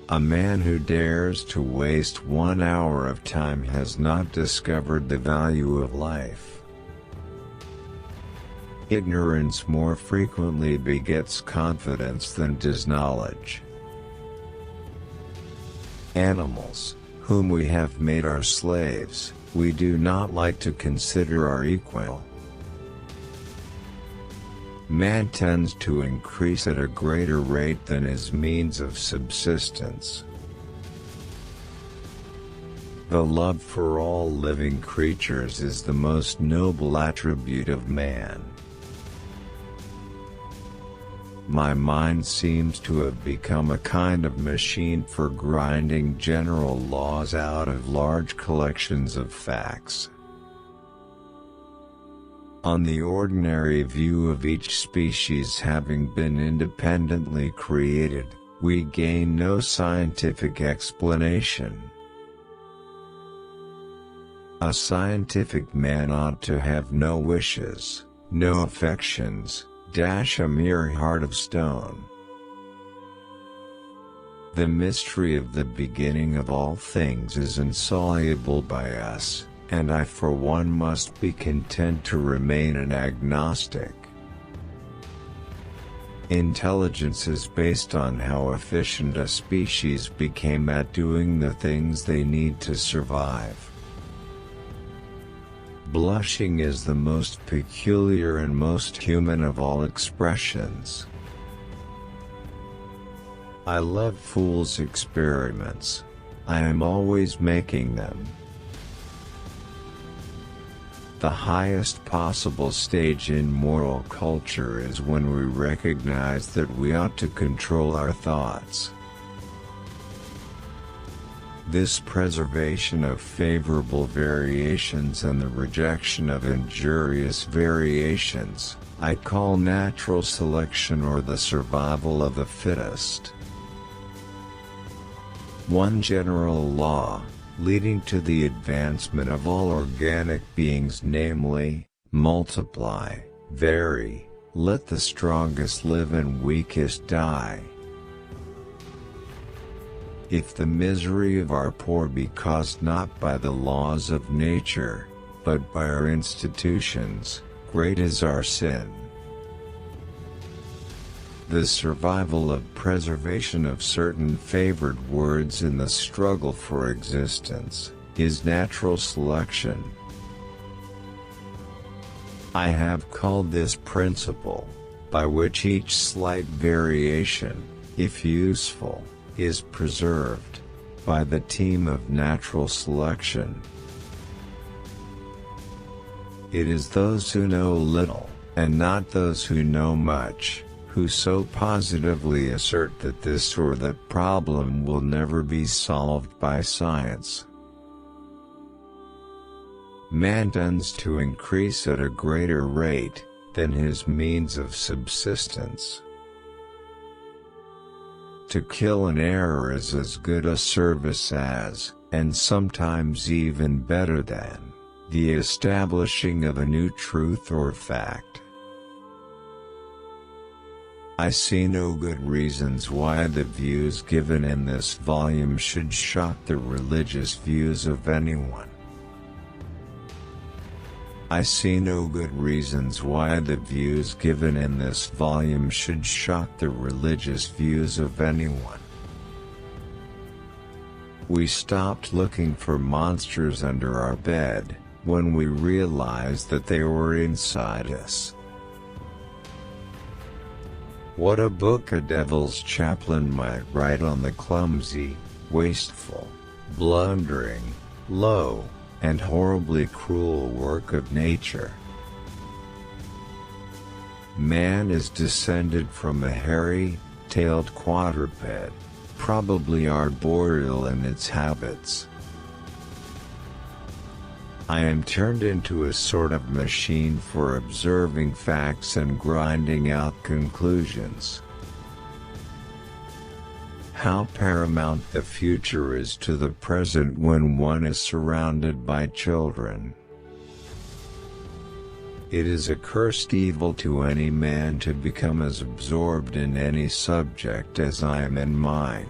A man who dares to waste 1 hour of time has not discovered the value of life. Ignorance more frequently begets confidence than does knowledge. Animals, whom we have made our slaves, we do not like to consider our equal. Man tends to increase at a greater rate than his means of subsistence. The love for all living creatures is the most noble attribute of man. My mind seems to have become a kind of machine for grinding general laws out of large collections of facts. On the ordinary view of each species having been independently created, we gain no scientific explanation. A scientific man ought to have no wishes, no affections, a mere heart of stone. The mystery of the beginning of all things is insoluble by us, and I for one must be content to remain an agnostic. Intelligence is based on how efficient a species became at doing the things they need to survive. Blushing is the most peculiar and most human of all expressions. I love fools' experiments. I am always making them. The highest possible stage in moral culture is when we recognize that we ought to control our thoughts. This preservation of favorable variations and the rejection of injurious variations, I call natural selection or the survival of the fittest. One general law, leading to the advancement of all organic beings, namely, multiply, vary, let the strongest live and weakest die. If the misery of our poor be caused not by the laws of nature, but by our institutions, great is our sin. The survival of preservation of certain favored words in the struggle for existence is natural selection. I have called this principle, by which each slight variation, if useful, is preserved, by the team of natural selection. It is those who know little, and not those who know much, who so positively assert that this or that problem will never be solved by science. Man tends to increase at a greater rate than his means of subsistence. To kill an error is as good a service as, and sometimes even better than, the establishing of a new truth or fact. I see no good reasons why the views given in this volume should shock the religious views of anyone. I see no good reasons why the views given in this volume should shock the religious views of anyone. We stopped looking for monsters under our bed when we realized that they were inside us. What a book a devil's chaplain might write on the clumsy, wasteful, blundering, low, and horribly cruel work of nature. Man is descended from a hairy-tailed quadruped, probably arboreal in its habits. I am turned into a sort of machine for observing facts and grinding out conclusions. How paramount the future is to the present when one is surrounded by children. It is a cursed evil to any man to become as absorbed in any subject as I am in mine.